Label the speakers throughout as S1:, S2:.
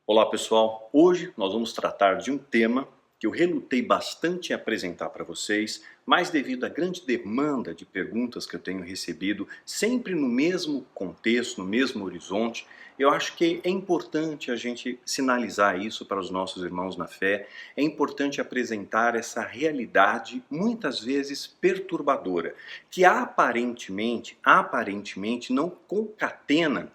S1: Olá pessoal, hoje nós vamos tratar de um tema que eu relutei bastante em apresentar para vocês, mas devido à grande demanda de perguntas que eu tenho recebido, sempre no mesmo contexto, no mesmo horizonte, eu acho que é importante a gente sinalizar isso para os nossos irmãos na fé, é importante apresentar essa realidade muitas vezes perturbadora, que aparentemente não concatena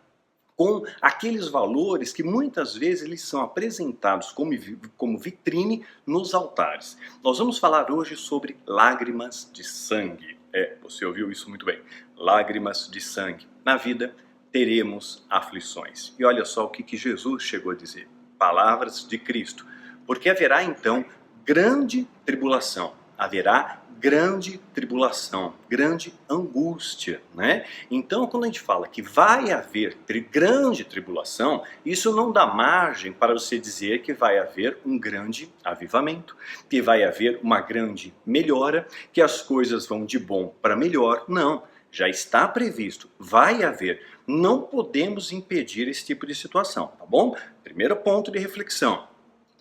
S1: com aqueles valores que muitas vezes eles são apresentados como vitrine nos altares. Nós vamos falar hoje sobre lágrimas de sangue. Você ouviu isso muito bem. Lágrimas de sangue. Na vida teremos aflições. E olha só o que Jesus chegou a dizer. Palavras de Cristo. Porque haverá então grande tribulação. Haverá grande tribulação, grande angústia, né? Então, quando a gente fala que vai haver grande tribulação, isso não dá margem para você dizer que vai haver um grande avivamento, que vai haver uma grande melhora, que as coisas vão de bom para melhor. Não, já está previsto, vai haver. Não podemos impedir esse tipo de situação, tá bom? Primeiro ponto de reflexão.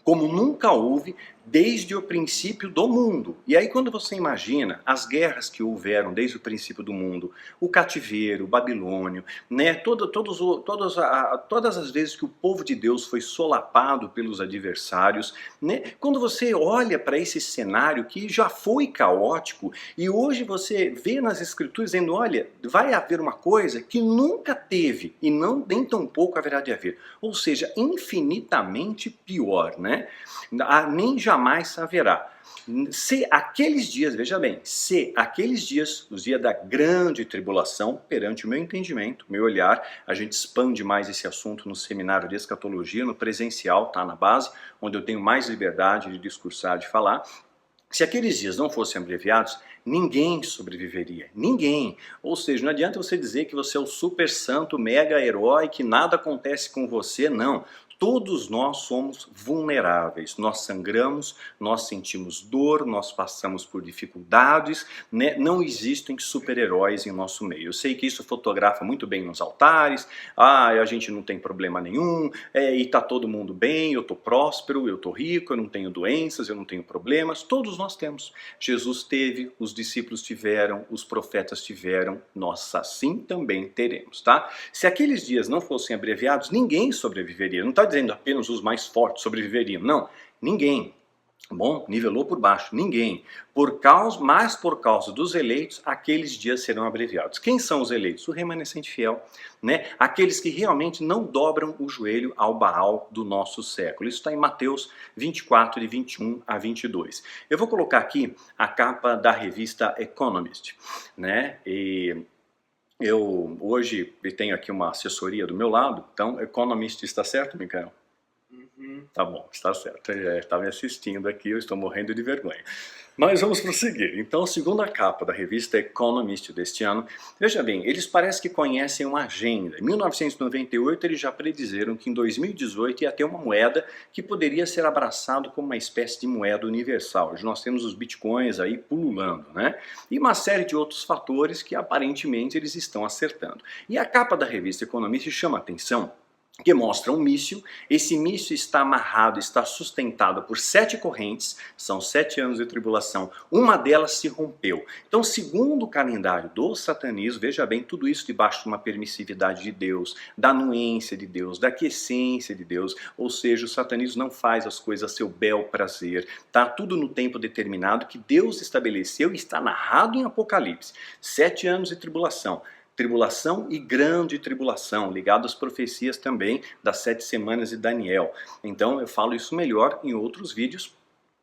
S1: Como nunca houve desde o princípio do mundo. E aí quando você imagina as guerras que houveram desde o princípio do mundo, o cativeiro, o babilônio, né, todas as vezes que o povo de Deus foi solapado pelos adversários, né, quando você olha para esse cenário que já foi caótico e hoje você vê nas escrituras dizendo, olha, vai haver uma coisa que nunca teve e não nem tão pouco haverá de haver. Ou seja, infinitamente pior, né? Nem jamais haverá. Se aqueles dias, veja bem, se aqueles dias, os dias da grande tribulação, perante o meu entendimento, meu olhar, a gente expande mais esse assunto no seminário de escatologia, no presencial, tá na base, onde eu tenho mais liberdade de discursar, de falar. Se aqueles dias não fossem abreviados, ninguém sobreviveria, ninguém. Ou seja, não adianta você dizer que você é o super santo, mega herói, que nada acontece com você, não. Todos nós somos vulneráveis, nós sangramos, nós sentimos dor, nós passamos por dificuldades, né? Não existem super-heróis em nosso meio. Eu sei que isso fotografa muito bem nos altares, a gente não tem problema nenhum, e tá todo mundo bem, eu tô próspero, eu tô rico, eu não tenho doenças, eu não tenho problemas, todos nós temos. Jesus teve, os discípulos tiveram, os profetas tiveram, nós assim também teremos, tá? Se aqueles dias não fossem abreviados, ninguém sobreviveria. Não está dizendo apenas os mais fortes sobreviveriam, não. Ninguém. Bom, nivelou por baixo, ninguém. Mas por causa dos eleitos, aqueles dias serão abreviados. Quem são os eleitos? O remanescente fiel, né? Aqueles que realmente não dobram o joelho ao Baal do nosso século. Isso está em Mateus 24, de 21 a 22. Eu vou colocar aqui a capa da revista Economist, né? Eu hoje tenho aqui uma assessoria do meu lado, então Economist está certo, Micael? Tá bom, está certo. Ele já está me assistindo aqui, eu estou morrendo de vergonha. Mas vamos prosseguir. Então, segundo a capa da revista Economist deste ano, veja bem, eles parecem que conhecem uma agenda. Em 1998, eles já predizeram que em 2018 ia ter uma moeda que poderia ser abraçado como uma espécie de moeda universal. Hoje nós temos os bitcoins aí pululando, né? E uma série de outros fatores que aparentemente eles estão acertando. E a capa da revista Economist chama a atenção que mostra um míssil. Esse míssil está amarrado, está sustentado por 7 correntes, são 7 anos de tribulação, uma delas se rompeu. Então, segundo o calendário do satanismo, veja bem, tudo isso debaixo de uma permissividade de Deus, da anuência de Deus, da aquiescência de Deus, ou seja, o satanismo não faz as coisas a seu bel prazer, tá tudo no tempo determinado que Deus estabeleceu e está narrado em Apocalipse. 7 anos de tribulação e grande tribulação, ligado às profecias também das 7 semanas de Daniel. Então eu falo isso melhor em outros vídeos,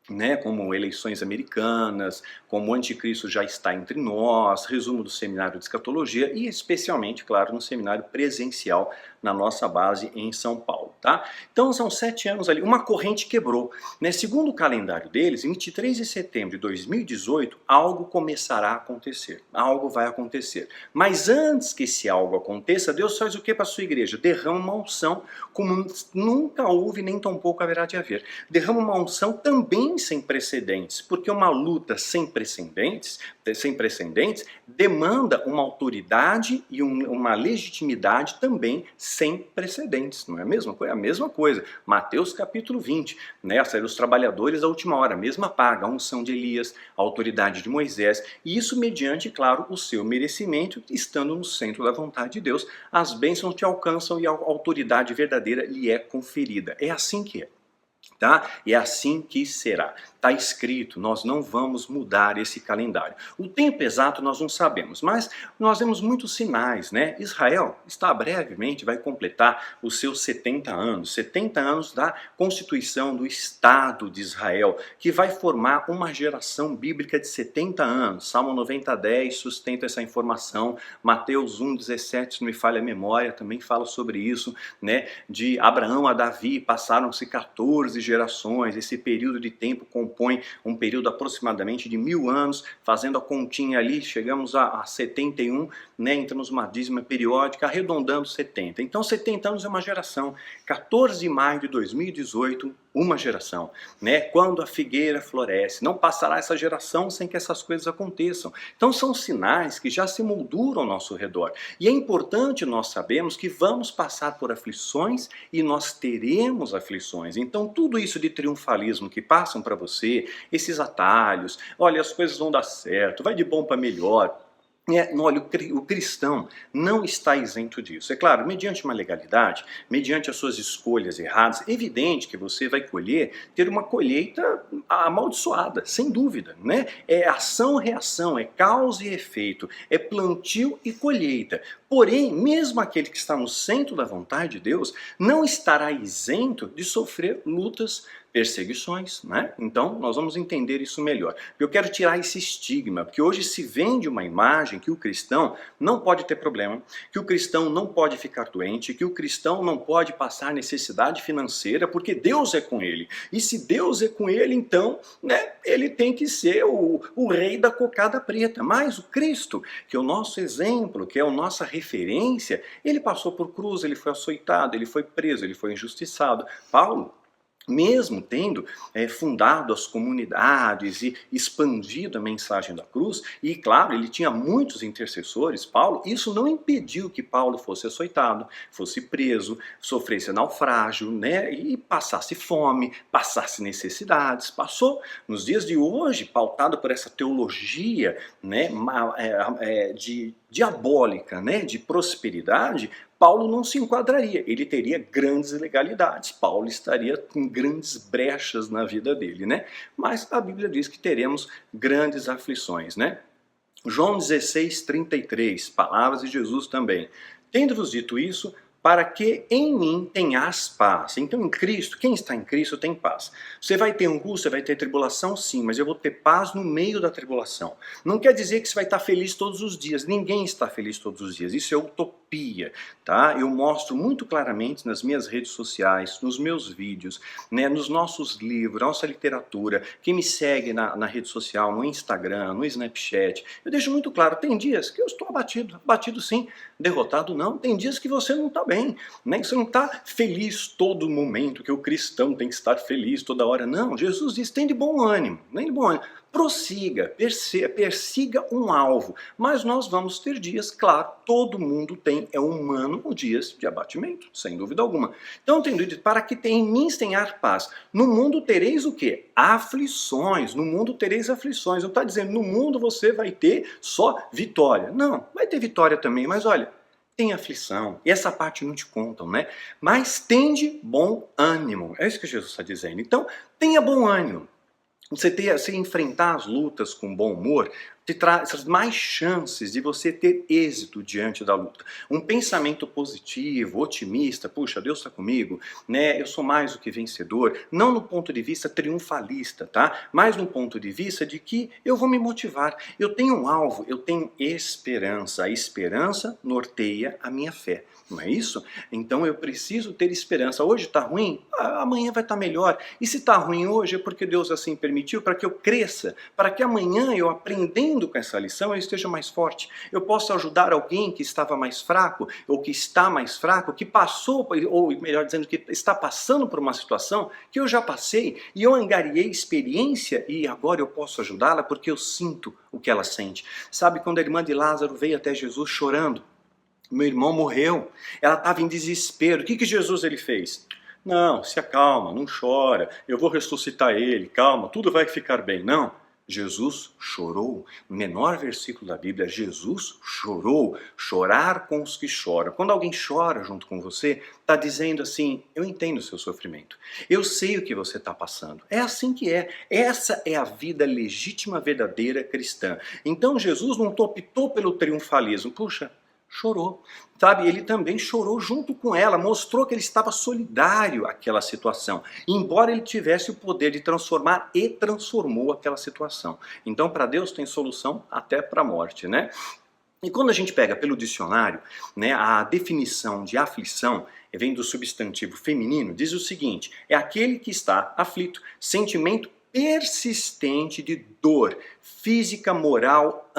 S1: né, como eleições americanas, como o anticristo já está entre nós, resumo do seminário de escatologia e especialmente, claro, no seminário presencial na nossa base em São Paulo, tá? Então são 7 anos ali, uma corrente quebrou, né? Segundo o calendário deles, em 23 de setembro de 2018, algo começará a acontecer, algo vai acontecer. Mas antes que esse algo aconteça, Deus faz o que para a sua igreja? Derrama uma unção como nunca houve nem tampouco haverá de haver. Derrama uma unção também ruim sem precedentes, porque uma luta sem precedentes demanda uma autoridade e uma legitimidade também sem precedentes, não é a mesma coisa? A mesma coisa. Mateus capítulo 20, né? Os trabalhadores à última hora, a mesma paga, a unção de Elias, a autoridade de Moisés, e isso mediante, claro, o seu merecimento, estando no centro da vontade de Deus, as bênçãos te alcançam e a autoridade verdadeira lhe é conferida. É assim que é. Tá? E é assim que será. Está escrito, nós não vamos mudar esse calendário. O tempo exato nós não sabemos, mas nós vemos muitos sinais, né? Israel está brevemente, vai completar os seus 70 anos da constituição do Estado de Israel, que vai formar uma geração bíblica de 70 anos. Salmo 90:10 sustenta essa informação, Mateus 1:17, se não me falha a memória, também fala sobre isso, né? De Abraão a Davi passaram-se 14 gerações, esse período de tempo compõe um período aproximadamente de 1000 anos, fazendo a continha ali, chegamos a 71, né, entramos numa dízima periódica, arredondando 70. Então 70 anos é uma geração, 14 de maio de 2018, uma geração, né? Quando a figueira floresce, não passará essa geração sem que essas coisas aconteçam. Então são sinais que já se molduram ao nosso redor. E é importante nós sabermos que vamos passar por aflições e nós teremos aflições. Então tudo isso de triunfalismo que passam para você, esses atalhos, olha, as coisas vão dar certo, vai de bom para melhor. Olha, o cristão não está isento disso. É claro, mediante uma legalidade, mediante as suas escolhas erradas, é evidente que você vai ter uma colheita amaldiçoada, sem dúvida, né? É ação-reação, é causa e efeito, é plantio e colheita. Porém, mesmo aquele que está no centro da vontade de Deus, não estará isento de sofrer lutas, perseguições, né? Então, nós vamos entender isso melhor. Eu quero tirar esse estigma, porque hoje se vende uma imagem que o cristão não pode ter problema, que o cristão não pode ficar doente, que o cristão não pode passar necessidade financeira, porque Deus é com ele. E se Deus é com ele, então, né, ele tem que ser o rei da cocada preta. Mas o Cristo, que é o nosso exemplo, que é a nossa referência, ele passou por cruz, ele foi açoitado, ele foi preso, ele foi injustiçado. Paulo, mesmo tendo fundado as comunidades e expandido a mensagem da cruz, e claro, ele tinha muitos intercessores, Paulo, isso não impediu que Paulo fosse açoitado, fosse preso, sofresse naufrágio, né, e passasse fome, passasse necessidades, passou. Nos dias de hoje, pautado por essa teologia, né, diabólica, né, de prosperidade, Paulo não se enquadraria, ele teria grandes ilegalidades, Paulo estaria com grandes brechas na vida dele, né? Mas a Bíblia diz que teremos grandes aflições, né? João 16:33, palavras de Jesus também. Tendo-vos dito isso, para que em mim tenhas paz. Então em Cristo, quem está em Cristo tem paz. Você vai ter angústia, vai ter tribulação, sim, mas eu vou ter paz no meio da tribulação. Não quer dizer que você vai estar feliz todos os dias, ninguém está feliz todos os dias, isso é utopia, tá? Eu mostro muito claramente nas minhas redes sociais, nos meus vídeos, né, nos nossos livros, nossa literatura, quem me segue na rede social, no Instagram, no Snapchat, eu deixo muito claro, tem dias que eu estou abatido sim, derrotado não, tem dias que você não está bem, né? Você não está feliz todo momento, que o cristão tem que estar feliz toda hora. Não, Jesus diz, tem de bom ânimo, nem de bom ânimo. Prossiga, persiga um alvo. Mas nós vamos ter dias, claro, todo mundo tem, é humano, dias de abatimento, sem dúvida alguma. Então tem dito, para que em mim tenhar paz. No mundo tereis o quê? Aflições. No mundo tereis aflições. Não está dizendo, no mundo você vai ter só vitória. Não, vai ter vitória também, mas olha, tem aflição, e essa parte não te contam, né? Mas tende bom ânimo, é isso que Jesus está dizendo. Então, tenha bom ânimo. Você enfrentar as lutas com bom humor te traz mais chances de você ter êxito diante da luta. Um pensamento positivo, otimista, puxa, Deus está comigo, né? Eu sou mais do que vencedor, não no ponto de vista triunfalista, tá? Mas no ponto de vista de que eu vou me motivar. Eu tenho um alvo, eu tenho esperança. A esperança norteia a minha fé. Não é isso? Então eu preciso ter esperança. Hoje está ruim? Amanhã vai estar melhor. E se está ruim hoje é porque Deus assim permitiu para que eu cresça, para que amanhã eu aprendendo aprendendo com essa lição, eu esteja mais forte. Eu posso ajudar alguém que estava mais fraco, ou que está mais fraco, que passou, ou melhor dizendo, que está passando por uma situação que eu já passei, e eu angariei experiência, e agora eu posso ajudá-la porque eu sinto o que ela sente. Sabe, quando a irmã de Lázaro veio até Jesus chorando, meu irmão morreu, ela estava em desespero, o que Jesus ele fez? Não, se acalma, não chora, eu vou ressuscitar ele, calma, tudo vai ficar bem. Não, Jesus chorou. No menor versículo da Bíblia, Jesus chorou. Chorar com os que choram. Quando alguém chora junto com você, está dizendo assim, eu entendo o seu sofrimento, eu sei o que você está passando. É assim que é. Essa é a vida legítima, verdadeira cristã. Então Jesus não optou pelo triunfalismo. Puxa, chorou, sabe? Ele também chorou junto com ela, mostrou que ele estava solidário àquela situação, embora ele tivesse o poder de transformar e transformou aquela situação. Então, para Deus tem solução até para a morte, né? E quando a gente pega pelo dicionário, né, a definição de aflição vem do substantivo feminino, diz o seguinte: é aquele que está aflito, sentimento persistente de dor, física, moral,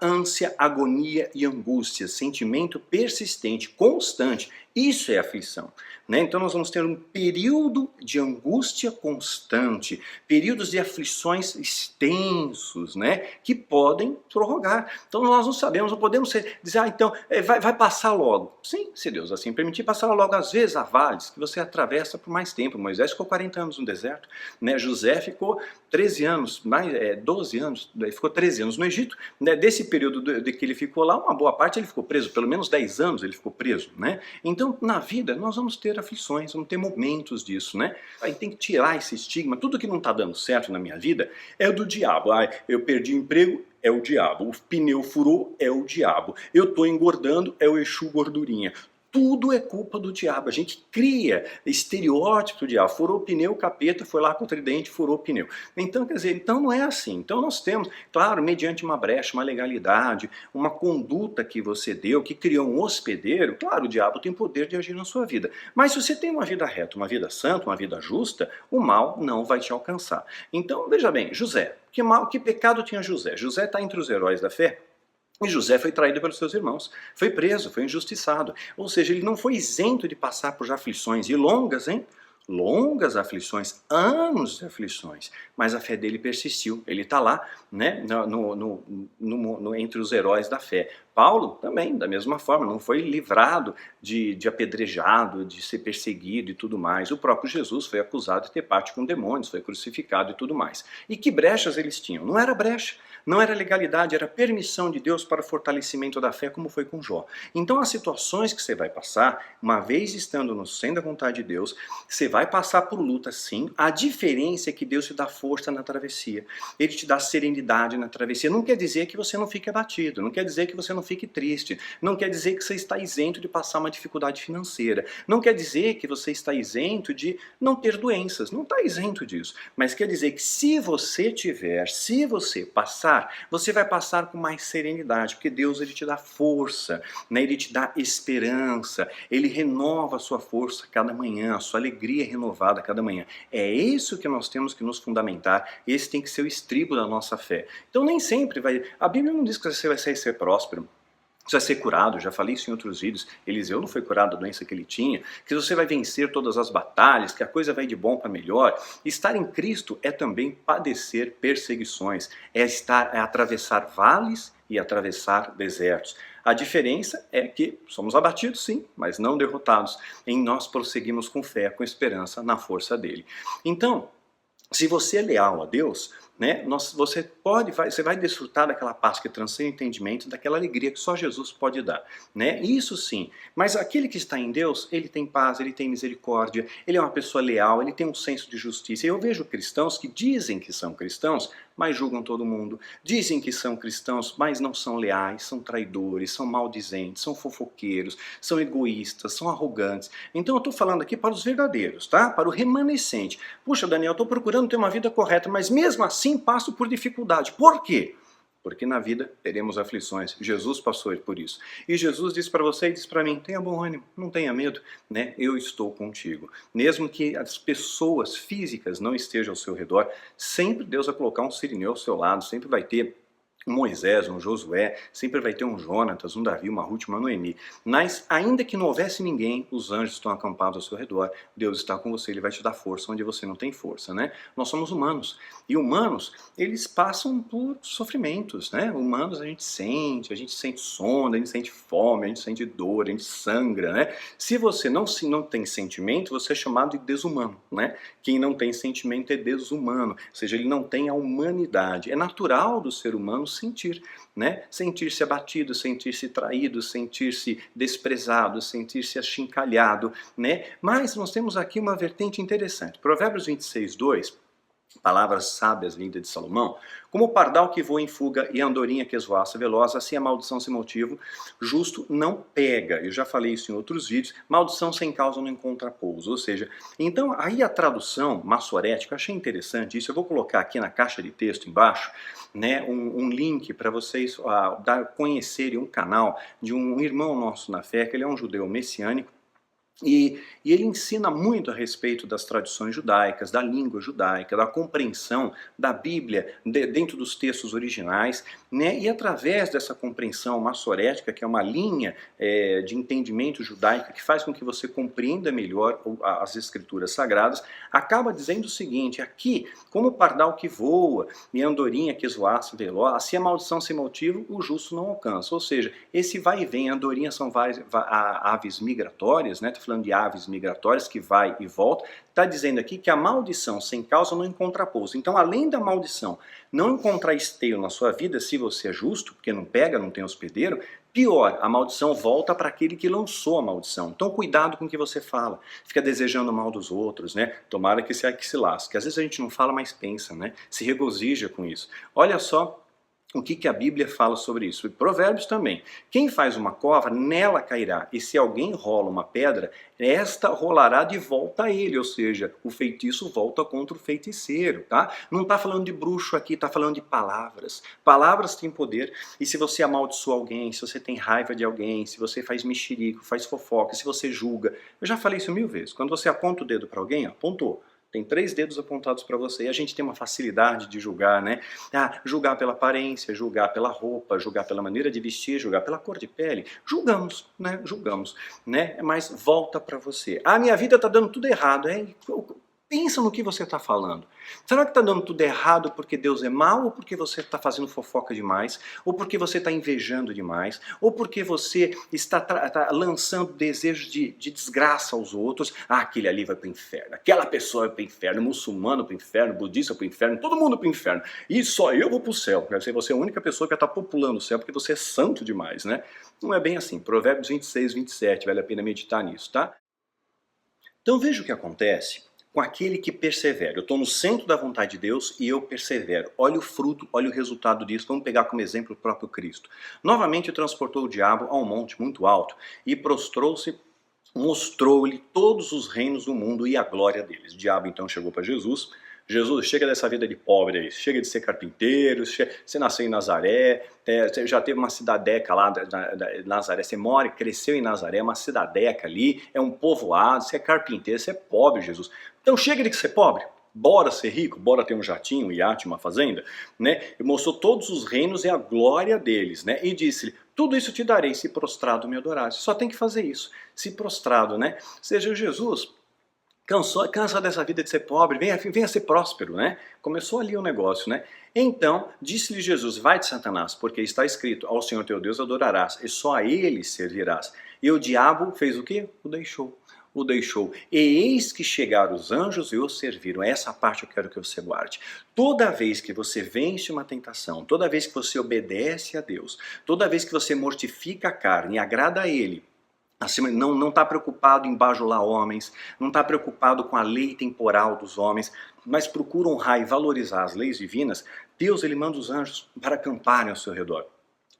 S1: ânsia, agonia e angústia, sentimento persistente, constante, isso é aflição. Né? Então nós vamos ter um período de angústia constante, períodos de aflições extensos, né? Que podem prorrogar. Então nós não sabemos, não podemos dizer, então vai passar logo. Sim, se Deus assim permitir, passar logo. Às vezes há vales que você atravessa por mais tempo. Moisés ficou 40 anos no deserto, né? José ficou 13 anos, 12 anos, ficou 13 anos no Egito. Né? Desse período de que ele ficou lá, uma boa parte ele ficou preso, pelo menos 10 anos ele ficou preso. Né? Então, na vida, nós vamos ter aflições, vamos ter momentos disso. Né? Aí tem que tirar esse estigma. Tudo que não está dando certo na minha vida é do diabo. Eu perdi o emprego, é o diabo. O pneu furou, é o diabo. Eu estou engordando, é o Exu gordurinha. Tudo é culpa do diabo. A gente cria estereótipo do diabo. Furou o pneu, o capeta foi lá com o tridente, furou o pneu. Então, quer dizer, então não é assim. Então nós temos, claro, mediante uma brecha, uma legalidade, uma conduta que você deu, que criou um hospedeiro, claro, o diabo tem poder de agir na sua vida. Mas se você tem uma vida reta, uma vida santa, uma vida justa, o mal não vai te alcançar. Então, veja bem, José, que pecado tinha José? José está entre os heróis da fé. E José foi traído pelos seus irmãos, foi preso, foi injustiçado. Ou seja, ele não foi isento de passar por aflições, e longas, hein? Longas aflições, anos de aflições, mas a fé dele persistiu. Ele está lá, né, entre os heróis da fé. Paulo também, da mesma forma, não foi livrado de apedrejado, de ser perseguido e tudo mais. O próprio Jesus foi acusado de ter parte com demônios, foi crucificado e tudo mais. E que brechas eles tinham? Não era brecha, não era legalidade, era permissão de Deus para o fortalecimento da fé, como foi com Jó. Então as situações que você vai passar, uma vez estando no centro da vontade de Deus, você vai passar por luta sim. A diferença é que Deus te dá força na travessia, Ele te dá serenidade na travessia. Não quer dizer que você não fique abatido, não quer dizer que você não fique triste, não quer dizer que você está isento de passar uma dificuldade financeira, não quer dizer que você está isento de não ter doenças, não está isento disso, mas quer dizer que se você passar, você vai passar com mais serenidade, porque Deus ele te dá força, né? Ele te dá esperança, Ele renova a sua força cada manhã, a sua alegria é renovada cada manhã. É isso que nós temos que nos fundamentar, esse tem que ser o estribo da nossa fé. Então nem sempre a Bíblia não diz que você vai ser próspero, você vai ser curado, já falei isso em outros vídeos. Eliseu não foi curado da doença que ele tinha, que você vai vencer todas as batalhas, que a coisa vai de bom para melhor. Estar em Cristo é também padecer perseguições, é atravessar vales e atravessar desertos. A diferença é que somos abatidos sim, mas não derrotados. Em nós prosseguimos com fé, com esperança na força dele. Então, se você é leal a Deus, né, você vai desfrutar daquela paz que transcende o entendimento, daquela alegria que só Jesus pode dar. Né? Isso sim, mas aquele que está em Deus, ele tem paz, ele tem misericórdia, ele é uma pessoa leal, ele tem um senso de justiça. E eu vejo cristãos que dizem que são cristãos, mas julgam todo mundo. Dizem que são cristãos, mas não são leais, são traidores, são maldizentes, são fofoqueiros, são egoístas, são arrogantes. Então eu estou falando aqui para os verdadeiros, tá? Para o remanescente. Puxa, Daniel, eu estou procurando ter uma vida correta, mas mesmo assim passo por dificuldade. Por quê? Porque na vida teremos aflições. Jesus passou por isso. E Jesus disse para você e disse para mim, tenha bom ânimo, não tenha medo, né? Eu estou contigo. Mesmo que as pessoas físicas não estejam ao seu redor, sempre Deus vai colocar um sirineu ao seu lado, sempre vai ter um Moisés, um Josué, sempre vai ter um Jonatas, um Davi, uma Ruth, uma Noemi. Mas ainda que não houvesse ninguém, os anjos estão acampados ao seu redor, Deus está com você, Ele vai te dar força onde você não tem força, né? Nós somos humanos, e humanos, eles passam por sofrimentos, né? Humanos a gente sente sono, a gente sente fome, a gente sente dor, a gente sangra, né? Se você não tem sentimento, você é chamado de desumano, né? Quem não tem sentimento é desumano, ou seja, ele não tem a humanidade. É natural do ser humano sentir, né? Sentir-se abatido, sentir-se traído, sentir-se desprezado, sentir-se achincalhado, né? Mas nós temos aqui uma vertente interessante. Provérbios 26, 2, palavras sábias vindas de Salomão: como o pardal que voa em fuga e a andorinha que esvoaça veloz, assim a maldição sem motivo, justo não pega. Eu já falei isso em outros vídeos, maldição sem causa não encontra pouso. Ou seja, então aí a tradução massorética, eu achei interessante isso, eu vou colocar aqui na caixa de texto embaixo, né, um link para vocês conhecerem um canal de um irmão nosso na fé, que ele é um judeu messiânico, e ele ensina muito a respeito das tradições judaicas, da língua judaica, da compreensão da Bíblia dentro dos textos originais, né? E através dessa compreensão massorética, que é uma linha de entendimento judaico que faz com que você compreenda melhor as escrituras sagradas, acaba dizendo o seguinte: aqui, como o pardal que voa e a andorinha que esvoaça veloz, assim a maldição sem motivo o justo não alcança. Ou seja, esse vai e vem, andorinhas são aves migratórias, né? Falando de aves migratórias que vai e volta, está dizendo aqui que a maldição sem causa não encontra pouso. Então, além da maldição não encontrar esteio na sua vida, se você é justo, porque não pega, não tem hospedeiro, pior, a maldição volta para aquele que lançou a maldição. Então, cuidado com o que você fala. Fica desejando o mal dos outros, né? Tomara que se lasque. Às vezes a gente não fala, mas pensa, né? Se regozija com isso. Olha só o que a Bíblia fala sobre isso. E Provérbios também. Quem faz uma cova, nela cairá. E se alguém rola uma pedra, esta rolará de volta a ele. Ou seja, o feitiço volta contra o feiticeiro, tá? Não está falando de bruxo aqui, está falando de palavras. Palavras têm poder. E se você amaldiçoa alguém, se você tem raiva de alguém, se você faz mexerico, faz fofoca, se você julga. Eu já falei isso 1000 vezes. Quando você aponta o dedo para alguém, apontou. Tem 3 dedos apontados para você. E a gente tem uma facilidade de julgar, né? Julgar pela aparência, julgar pela roupa, julgar pela maneira de vestir, julgar pela cor de pele. Julgamos, né? Julgamos, né? Mas volta para você. Minha vida está dando tudo errado. Pensa no que você está falando. Será que está dando tudo errado porque Deus é mau, ou porque você está fazendo fofoca demais, ou porque você está invejando demais, ou porque você está lançando desejos de desgraça aos outros? Aquele ali vai para o inferno, aquela pessoa vai para o inferno, muçulmano para o inferno, budista para o inferno, todo mundo para o inferno, e só eu vou para o céu. Quer dizer, você é a única pessoa que está populando o céu porque você é santo demais, né? Não é bem assim. Provérbios 26, 27, vale a pena meditar nisso, tá? Então veja o que acontece com aquele que persevera. Eu estou no centro da vontade de Deus e eu persevero. Olha o fruto, olha o resultado disso. Vamos pegar como exemplo o próprio Cristo. Novamente transportou o diabo a um monte muito alto e prostrou-se, mostrou-lhe todos os reinos do mundo e a glória deles. O diabo então chegou para Jesus. Jesus, chega dessa vida de pobre aí, chega de ser carpinteiro, você nasceu em Nazaré, você já teve uma cidadeca lá, Nazaré, você mora, cresceu em Nazaré, uma cidadeca ali, é um povoado, você é carpinteiro, você é pobre, Jesus. Então chega de ser pobre, bora ser rico, bora ter um jatinho, um iate, uma fazenda, né? E mostrou todos os reinos e a glória deles, né? E disse-lhe: tudo isso te darei se prostrado me adorares. Só tem que fazer isso, se prostrado, né? Ou seja, Jesus cansa dessa vida de ser pobre, venha ser próspero, né? Começou ali o negócio, né? Então, disse-lhe Jesus: vai de Satanás, porque está escrito: ao Senhor teu Deus adorarás, e só a ele servirás. E o diabo fez o quê? O deixou. E eis que chegaram os anjos e o serviram. Essa parte eu quero que você guarde. Toda vez que você vence uma tentação, toda vez que você obedece a Deus, toda vez que você mortifica a carne e agrada a Ele, não está preocupado em bajular homens, não está preocupado com a lei temporal dos homens, mas procura honrar e valorizar as leis divinas, Deus ele manda os anjos para acamparem ao seu redor,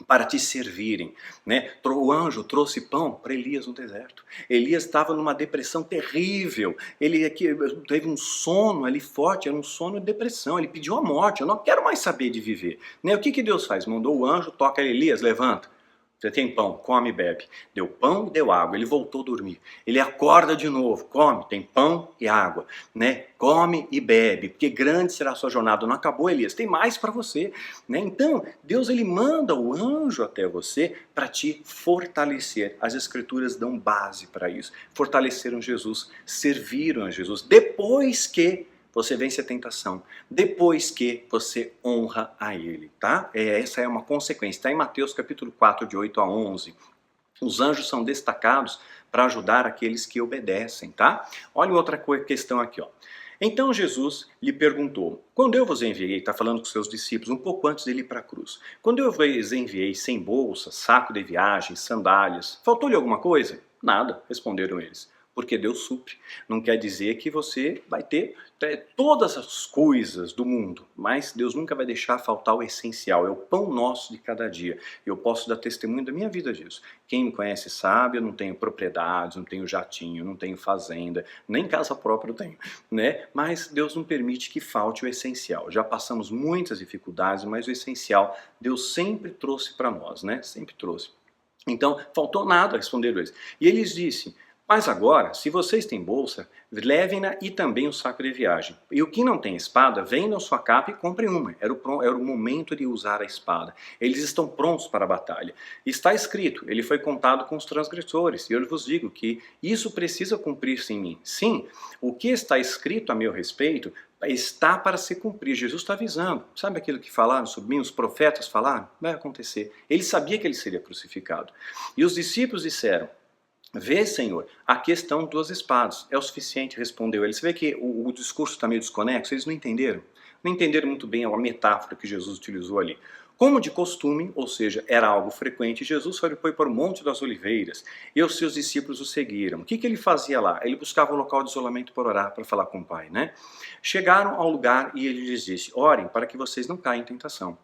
S1: para te servirem, né? O anjo trouxe pão para Elias no deserto. Elias estava numa depressão terrível, ele teve um sono ali forte, era um sono de depressão, ele pediu a morte: eu não quero mais saber de viver, né? O que Deus faz? Mandou o anjo, toca Elias, levanta. Você tem pão, come e bebe. Deu pão e deu água. Ele voltou a dormir. Ele acorda de novo, come, tem pão e água, né? Come e bebe, porque grande será a sua jornada. Não acabou, Elias, tem mais para você, né? Então, Deus ele manda o anjo até você para te fortalecer. As escrituras dão base para isso. Fortaleceram Jesus, serviram a Jesus. Depois que você vence a tentação, depois que você honra a Ele, tá? Essa é uma consequência. Está em Mateus capítulo 4, de 8 a 11. Os anjos são destacados para ajudar aqueles que obedecem, tá? Olha outra questão aqui, ó. Então Jesus lhe perguntou, quando eu vos enviei, está falando com seus discípulos, um pouco antes dele ir para a cruz, quando eu vos enviei sem bolsa, saco de viagem, sandálias, faltou-lhe alguma coisa? Nada, responderam eles. Porque Deus supre. Não quer dizer que você vai ter todas as coisas do mundo, mas Deus nunca vai deixar faltar o essencial, é o pão nosso de cada dia. Eu posso dar testemunho da minha vida disso. Quem me conhece sabe, eu não tenho propriedades, não tenho jatinho, não tenho fazenda, nem casa própria eu tenho, né? Mas Deus não permite que falte o essencial. Já passamos muitas dificuldades, mas o essencial Deus sempre trouxe para nós, né? Sempre trouxe. Então, faltou nada, responderam eles. E eles disseram, mas agora, se vocês têm bolsa, levem-na e também o saco de viagem. E o que não tem espada, vendam sua capa e comprem uma. Era o momento de usar a espada. Eles estão prontos para a batalha. Está escrito, ele foi contado com os transgressores. E eu vos digo que isso precisa cumprir-se em mim. Sim, o que está escrito a meu respeito está para se cumprir. Jesus está avisando. Sabe aquilo que falaram sobre mim? Os profetas falaram? Vai acontecer. Ele sabia que ele seria crucificado. E os discípulos disseram, vê, Senhor, aqui estão duas espadas. É o suficiente, respondeu ele. Você vê que o discurso está meio desconexo? Eles não entenderam. Não entenderam muito bem a metáfora que Jesus utilizou ali. Como de costume, ou seja, era algo frequente, Jesus foi para o Monte das Oliveiras e os seus discípulos o seguiram. O que ele fazia lá? Ele buscava um local de isolamento para orar, para falar com o Pai, né? Chegaram ao lugar e ele lhes disse, orem para que vocês não caiam em tentação.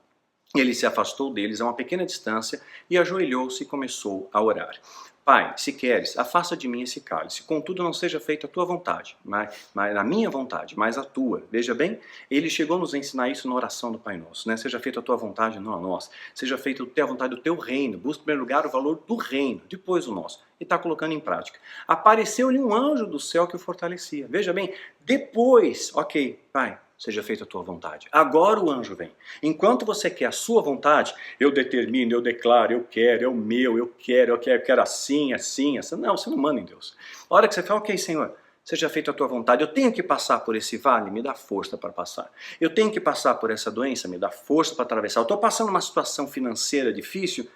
S1: Ele se afastou deles a uma pequena distância e ajoelhou-se e começou a orar. Pai, se queres, afasta de mim esse cálice, contudo não seja feita a tua vontade, mas a minha vontade, mas a tua. Veja bem, ele chegou a nos ensinar isso na oração do Pai Nosso, né? Seja feita a tua vontade, não a nossa. Seja feita a vontade do teu reino, busca em primeiro lugar o valor do reino, depois o nosso. E está colocando em prática. Apareceu-lhe um anjo do céu que o fortalecia. Veja bem, depois, ok, Pai, seja feita a tua vontade. Agora o anjo vem. Enquanto você quer a sua vontade, eu determino, eu declaro, eu quero, é o meu, eu quero assim, assim, assim. Não, você não manda em Deus. A hora que você fala, ok, Senhor, seja feita a tua vontade. Eu tenho que passar por esse vale, me dá força para passar. Eu tenho que passar por essa doença, me dá força para atravessar. Eu estou passando uma situação financeira difícil,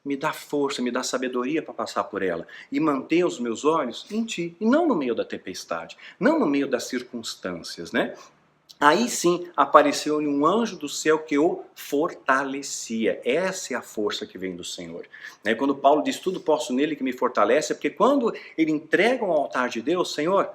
S1: me dá força, me dá sabedoria para passar por ela e manter os meus olhos em ti, e não no meio da tempestade, não no meio das circunstâncias, né? Aí sim apareceu-lhe um anjo do céu que o fortalecia. Essa é a força que vem do Senhor. Quando Paulo diz tudo posso nele que me fortalece, é porque quando ele entrega ao altar de Deus, Senhor,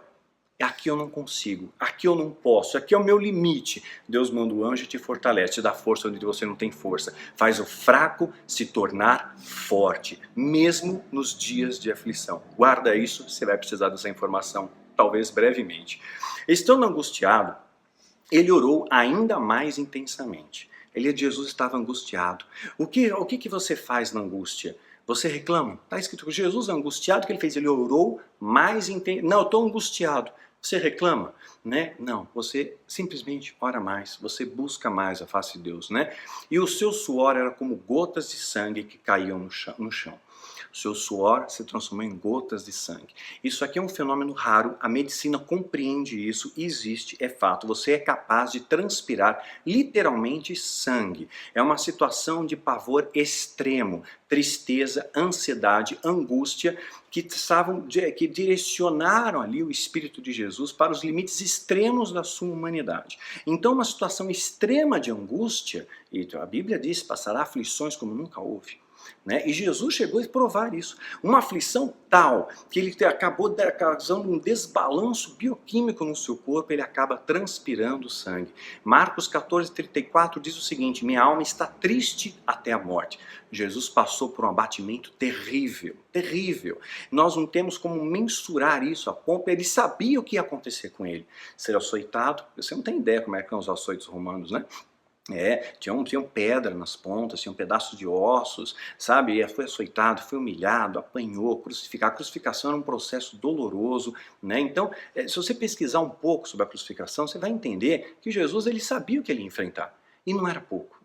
S1: aqui eu não consigo, aqui eu não posso, aqui é o meu limite. Deus manda o anjo e te fortalece, te dá força onde você não tem força. Faz o fraco se tornar forte, mesmo nos dias de aflição. Guarda isso, você vai precisar dessa informação, talvez brevemente. Estando angustiado, ele orou ainda mais intensamente. Jesus estava angustiado. O que você faz na angústia? Você reclama? Está escrito que Jesus angustiado, o que ele fez? Ele orou mais intensamente. Não, eu estou angustiado. Você reclama? Né? Não, você simplesmente ora mais, você busca mais a face de Deus, né? E o seu suor era como gotas de sangue que caíam no chão. O seu suor se transformou em gotas de sangue. Isso aqui é um fenômeno raro, a medicina compreende isso, existe, é fato. Você é capaz de transpirar literalmente sangue. É uma situação de pavor extremo, tristeza, ansiedade, angústia, que direcionaram ali o Espírito de Jesus para os limites extremos da sua humanidade. Então, uma situação extrema de angústia, e a Bíblia diz, passará aflições como nunca houve. E Jesus chegou a provar isso. Uma aflição tal que ele acabou causando um desbalanço bioquímico no seu corpo, ele acaba transpirando sangue. Marcos 14:34 diz o seguinte: minha alma está triste até a morte. Jesus passou por um abatimento terrível, terrível. Nós não temos como mensurar isso a ponto, ele sabia o que ia acontecer com ele. Ser açoitado, você não tem ideia como é que são os açoites romanos, né? Tinham pedra nas pontas, tinham pedaços de ossos, sabe? E foi açoitado, foi humilhado, apanhou, crucificado. A crucificação era um processo doloroso, né? Então, se você pesquisar um pouco sobre a crucificação, você vai entender que Jesus ele sabia o que ele ia enfrentar. E não era pouco,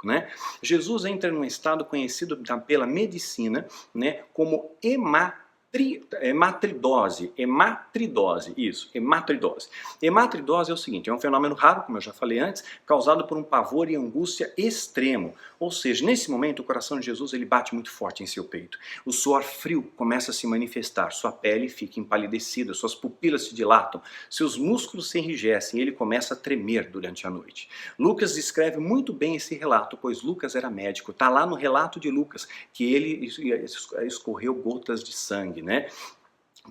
S1: né? Jesus entra num estado conhecido pela medicina, né, como hematridose, isso, hematridose. Hematridose é o seguinte, é um fenômeno raro, como eu já falei antes, causado por um pavor e angústia extremo. Ou seja, nesse momento o coração de Jesus ele bate muito forte em seu peito. O suor frio começa a se manifestar, sua pele fica empalidecida, suas pupilas se dilatam, seus músculos se enrijecem e ele começa a tremer durante a noite. Lucas descreve muito bem esse relato, pois Lucas era médico. Está lá no relato de Lucas que ele escorreu gotas de sangue, né?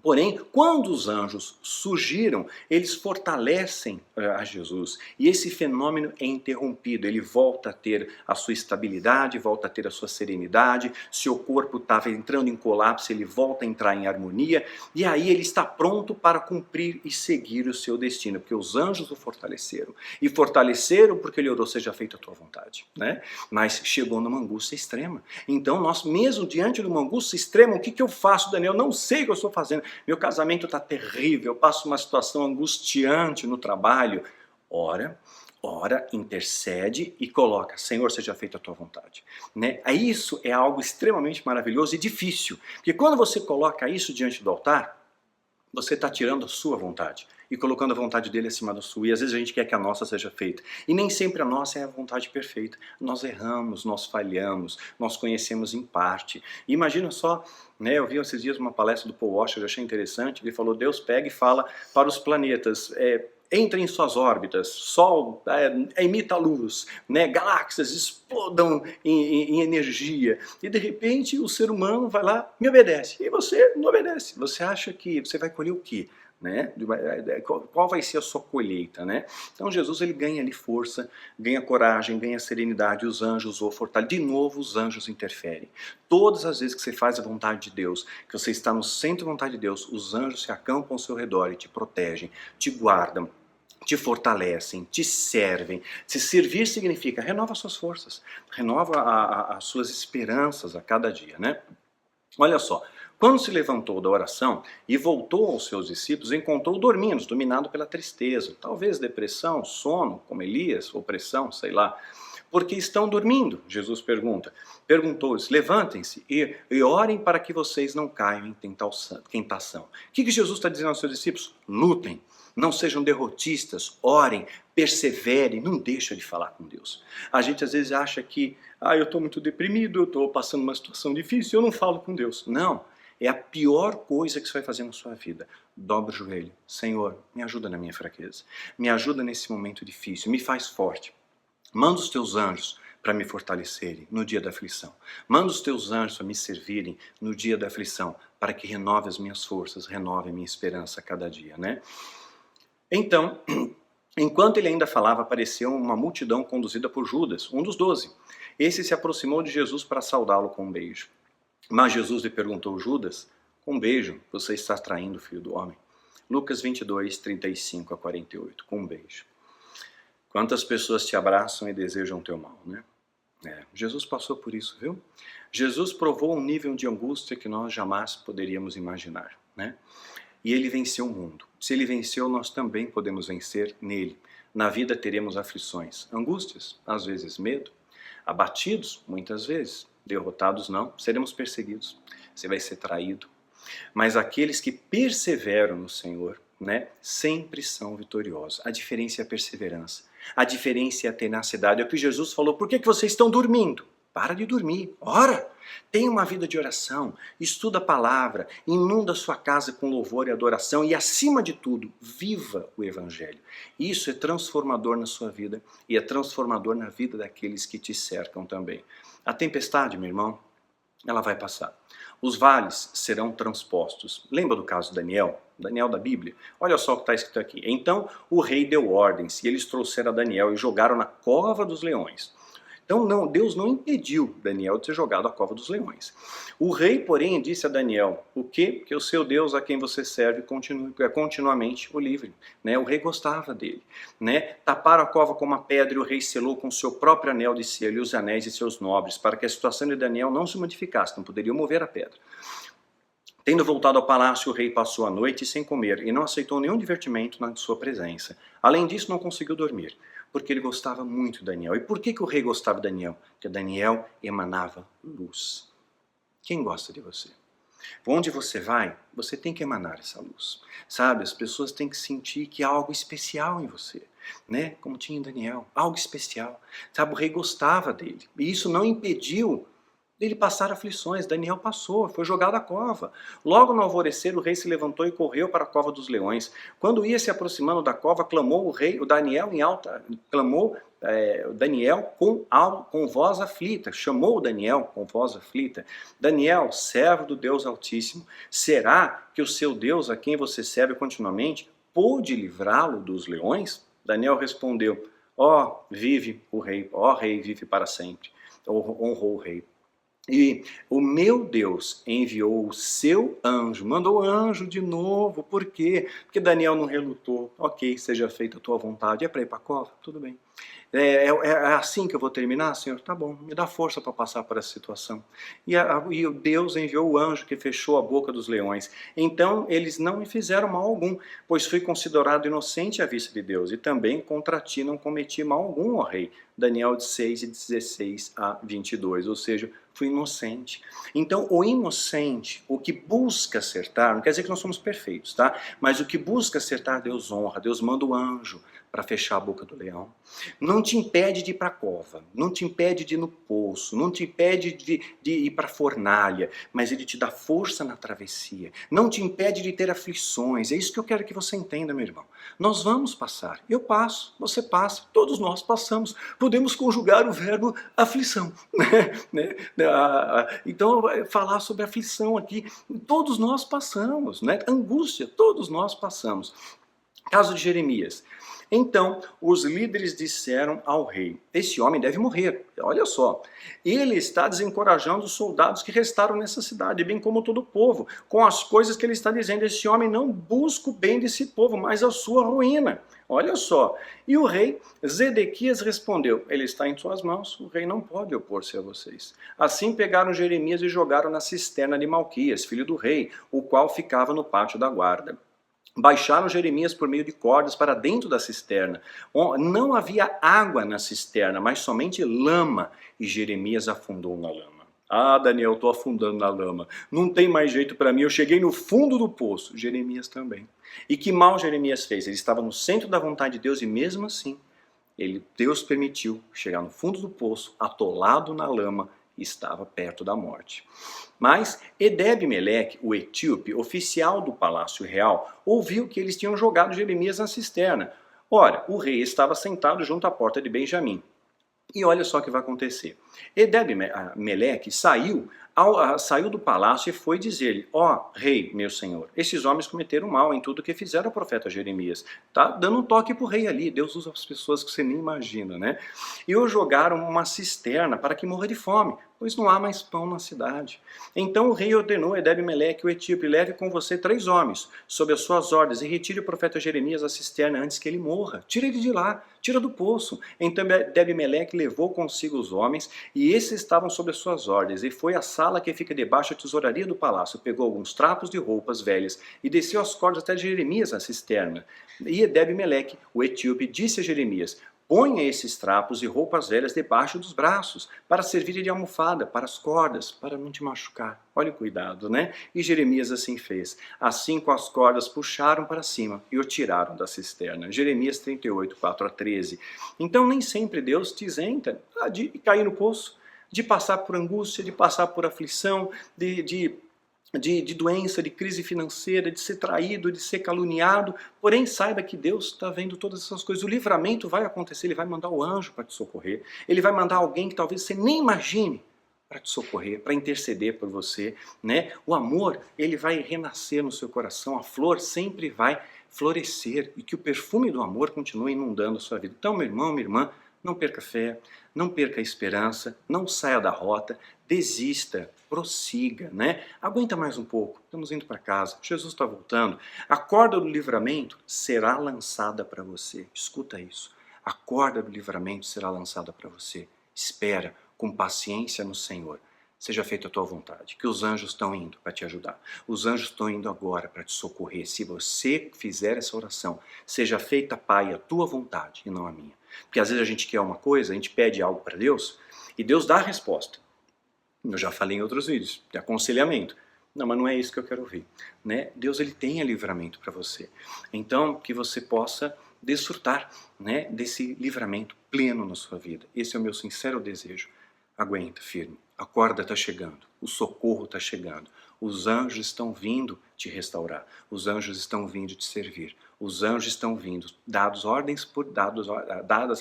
S1: Porém, quando os anjos surgiram, eles fortalecem a Jesus. E esse fenômeno é interrompido. Ele volta a ter a sua estabilidade, volta a ter a sua serenidade. Seu corpo estava entrando em colapso, ele volta a entrar em harmonia. E aí ele está pronto para cumprir e seguir o seu destino. Porque os anjos o fortaleceram. E fortaleceram porque ele orou, seja feita a tua vontade, né? Mas chegou numa angústia extrema. Então nós, mesmo diante de uma angústia extrema, o que eu faço, Daniel? Eu não sei o que eu estou fazendo. Meu casamento está terrível, eu passo uma situação angustiante no trabalho. Ora, intercede e coloca, Senhor, seja feita a tua vontade. Né? Isso é algo extremamente maravilhoso e difícil, porque quando você coloca isso diante do altar, você está tirando a sua vontade e colocando a vontade dele acima da sua. E às vezes a gente quer que a nossa seja feita. E nem sempre a nossa é a vontade perfeita. Nós erramos, nós falhamos, nós conhecemos em parte. E imagina só, né, eu vi esses dias uma palestra do Paul Washer, eu achei interessante, ele falou, Deus pega e fala para os planetas, entrem em suas órbitas, Sol emita luz, né? Galáxias explodam em energia, e de repente o ser humano vai lá, me obedece, e você não obedece. Você acha que você vai colher o quê? Né? Qual vai ser a sua colheita, né? Então Jesus ele ganha ali força, ganha coragem, ganha serenidade, os anjos o fortalecem. De novo os anjos interferem. Todas as vezes que você faz a vontade de Deus, que você está no centro da vontade de Deus, os anjos se acampam ao seu redor e te protegem, te guardam, te fortalecem, te servem. Se servir significa renova suas forças, renova as suas esperanças a cada dia, né? Olha só, quando se levantou da oração e voltou aos seus discípulos, encontrou dormindo, dominado pela tristeza, talvez depressão, sono, como Elias, opressão, sei lá. Porque estão dormindo? Jesus perguntou-lhes, levantem-se e orem para que vocês não caiam em tentação. O que Jesus está dizendo aos seus discípulos? Lutem. Não sejam derrotistas, orem, perseverem, não deixem de falar com Deus. A gente às vezes acha que, eu estou muito deprimido, eu estou passando uma situação difícil, eu não falo com Deus. Não, é a pior coisa que você vai fazer na sua vida. Dobra o joelho, Senhor, me ajuda na minha fraqueza, me ajuda nesse momento difícil, me faz forte. Manda os teus anjos para me fortalecerem no dia da aflição. Manda os teus anjos para me servirem no dia da aflição, para que renove as minhas forças, renove a minha esperança a cada dia, né? Então, enquanto ele ainda falava, apareceu uma multidão conduzida por Judas, um dos 12. Esse se aproximou de Jesus para saudá-lo com um beijo. Mas Jesus lhe perguntou, Judas, com um beijo você está traindo o Filho do Homem? Lucas 22, 35 a 48, com um beijo. Quantas pessoas te abraçam e desejam teu mal, né? Jesus passou por isso, viu? Jesus provou um nível de angústia que nós jamais poderíamos imaginar, né? E ele venceu o mundo. Se ele venceu, nós também podemos vencer nele. Na vida teremos aflições, angústias, às vezes medo, abatidos, muitas vezes, derrotados não, seremos perseguidos, você vai ser traído. Mas aqueles que perseveram no Senhor, né, sempre são vitoriosos. A diferença é a perseverança, a diferença é a tenacidade. É o que Jesus falou, por que vocês estão dormindo? Para de dormir, ora, tenha uma vida de oração, estuda a palavra, inunda a sua casa com louvor e adoração e, acima de tudo, viva o Evangelho. Isso é transformador na sua vida e é transformador na vida daqueles que te cercam também. A tempestade, meu irmão, ela vai passar. Os vales serão transpostos. Lembra do caso de Daniel? Daniel da Bíblia? Olha só o que está escrito aqui. Então o rei deu ordens e eles trouxeram a Daniel e jogaram na cova dos leões. Então não, Deus não impediu Daniel de ser jogado à cova dos leões. O rei, porém, disse a Daniel, o quê? Que o seu Deus a quem você serve continuamente o livre. Né? O rei gostava dele. Né? Taparam a cova com uma pedra e o rei selou com seu próprio anel de selo e os anéis de seus nobres, para que a situação de Daniel não se modificasse, não poderiam mover a pedra. Tendo voltado ao palácio, o rei passou a noite sem comer e não aceitou nenhum divertimento na sua presença. Além disso, não conseguiu dormir, porque ele gostava muito de Daniel. E por que o rei gostava de Daniel? Porque Daniel emanava luz. Quem gosta de você? Onde você vai, você tem que emanar essa luz. Sabe, as pessoas têm que sentir que há algo especial em você. Né? Como tinha em Daniel, algo especial. Sabe, o rei gostava dele. E isso não impediu dele passar aflições. Daniel passou, foi jogado à cova. Logo no alvorecer, o rei se levantou e correu para a cova dos leões. Quando ia se aproximando da cova, clamou o Daniel em alta, clamou Daniel com voz aflita, chamou Daniel com voz aflita. Daniel, servo do Deus Altíssimo, será que o seu Deus, a quem você serve continuamente, pôde livrá-lo dos leões? Daniel respondeu, vive o rei, rei, vive para sempre. Honrou o rei. E o meu Deus enviou o seu anjo, mandou o anjo de novo, por quê? Porque Daniel não relutou, ok, seja feita a tua vontade, é para ir para a cova? Tudo bem. É assim que eu vou terminar, Senhor? Tá bom, me dá força para passar por essa situação. E Deus enviou o anjo que fechou a boca dos leões. Então eles não me fizeram mal algum, pois fui considerado inocente à vista de Deus, e também contra ti não cometi mal algum, ó rei. Daniel 6, 16 a 22, ou seja, fui inocente. Então, o inocente, o que busca acertar, não quer dizer que nós somos perfeitos, tá? Mas o que busca acertar, Deus honra, Deus manda o anjo para fechar a boca do leão. Não te impede de ir para a cova, não te impede de ir no poço, não te impede de ir para a fornalha, mas ele te dá força na travessia. Não te impede de ter aflições, é isso que eu quero que você entenda, meu irmão. Nós vamos passar, eu passo, você passa, todos nós passamos. Podemos conjugar o verbo aflição. Né? Então, falar sobre aflição aqui, todos nós passamos, né? Angústia, todos nós passamos. Caso de Jeremias. Então, os líderes disseram ao rei, esse homem deve morrer, olha só, ele está desencorajando os soldados que restaram nessa cidade, bem como todo o povo, com as coisas que ele está dizendo, esse homem não busca o bem desse povo, mas a sua ruína. Olha só, e o rei Zedequias respondeu, ele está em suas mãos, o rei não pode opor-se a vocês. Assim pegaram Jeremias e jogaram na cisterna de Malquias, filho do rei, o qual ficava no pátio da guarda. Baixaram Jeremias por meio de cordas para dentro da cisterna. Não havia água na cisterna, mas somente lama, e Jeremias afundou na lama. Ah, Daniel, estou afundando na lama. Não tem mais jeito para mim, eu cheguei no fundo do poço. Jeremias também. E que mal Jeremias fez? Ele estava no centro da vontade de Deus e mesmo assim, Deus permitiu chegar no fundo do poço, atolado na lama, e estava perto da morte. Mas Edeb-Meleque, o etíope, oficial do palácio real, ouviu que eles tinham jogado Jeremias na cisterna. Ora, o rei estava sentado junto à porta de Benjamim. E olha só o que vai acontecer. Edeb-Meleque saiu do palácio e foi dizer-lhe, rei, meu senhor, esses homens cometeram mal em tudo que fizeram ao profeta Jeremias. Tá dando um toque para o rei ali, Deus usa as pessoas que você nem imagina, né? E o jogaram uma cisterna para que morra de fome, pois não há mais pão na cidade. Então o rei ordenou a Edeb-Meleque, o etíope, leve com você 3 homens, sob as suas ordens, e retire o profeta Jeremias à cisterna antes que ele morra. Tira ele de lá, tira do poço. Então Edeb-Meleque levou consigo os homens, e esses estavam sob as suas ordens, e foi à sala que fica debaixo da tesouraria do palácio, pegou alguns trapos de roupas velhas, e desceu as cordas até Jeremias na cisterna. E Edeb-Meleque, o etíope, disse a Jeremias, ponha esses trapos e roupas velhas debaixo dos braços, para servirem de almofada, para as cordas, para não te machucar. Olha o cuidado, né? E Jeremias assim fez. Assim com as cordas puxaram para cima e o tiraram da cisterna. Jeremias 38, 4 a 13. Então nem sempre Deus te isenta de cair no poço, de passar por angústia, de passar por aflição, de doença, de crise financeira, de ser traído, de ser caluniado. Porém, saiba que Deus está vendo todas essas coisas. O livramento vai acontecer, Ele vai mandar o anjo para te socorrer. Ele vai mandar alguém que talvez você nem imagine para te socorrer, para interceder por você, né? O amor, ele vai renascer no seu coração. A flor sempre vai florescer e que o perfume do amor continue inundando a sua vida. Então, meu irmão, minha irmã, Não perca a fé, não perca a esperança, não saia da rota, desista, prossiga, né? Aguenta mais um pouco, estamos indo para casa, Jesus está voltando. A corda do livramento será lançada para você. Escuta isso. A corda do livramento será lançada para você. Espera com paciência no Senhor. Seja feita a tua vontade, que os anjos estão indo para te ajudar. Os anjos estão indo agora para te socorrer. Se você fizer essa oração, seja feita, Pai, a tua vontade e não a minha. Porque às vezes a gente quer uma coisa, a gente pede algo para Deus e Deus dá a resposta. Eu já falei em outros vídeos, de aconselhamento. Não, mas não é isso que eu quero ouvir, né? Deus, ele tem livramento para você. Então, que você possa desfrutar, né, desse livramento pleno na sua vida. Esse é o meu sincero desejo. Aguenta, firme. A corda está chegando. O socorro está chegando. Os anjos estão vindo te restaurar. Os anjos estão vindo te servir. Os anjos estão vindo, dadas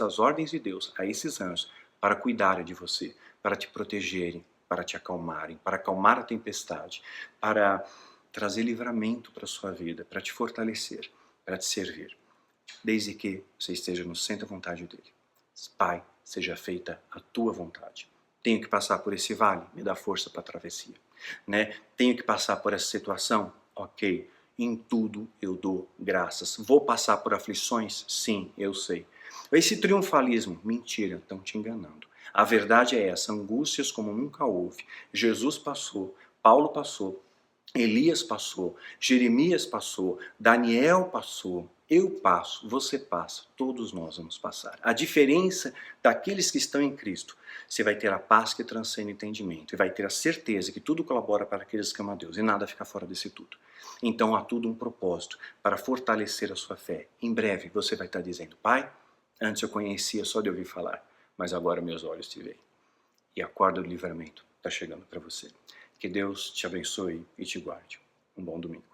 S1: as ordens de Deus a esses anjos para cuidarem de você, para te protegerem, para te acalmarem, para acalmar a tempestade, para trazer livramento para a sua vida, para te fortalecer, para te servir, desde que você esteja no centro da vontade dele. Pai, seja feita a tua vontade. Tenho que passar por esse vale, me dá força para a travessia, né? Tenho que passar por essa situação, ok. Em tudo eu dou graças. Vou passar por aflições? Sim, eu sei. Esse triunfalismo, mentira, estão te enganando. A verdade é essa, angústias como nunca houve. Jesus passou, Paulo passou, Elias passou, Jeremias passou, Daniel passou, eu passo, você passa, todos nós vamos passar. A diferença daqueles que estão em Cristo, você vai ter a paz que transcende o entendimento e vai ter a certeza que tudo colabora para aqueles que amam a Deus e nada fica fora desse tudo. Então há tudo um propósito para fortalecer a sua fé. Em breve você vai estar dizendo, Pai, antes eu conhecia só de ouvir falar, mas agora meus olhos te veem. E a corda do livramento está chegando para você. Que Deus te abençoe e te guarde. Um bom domingo.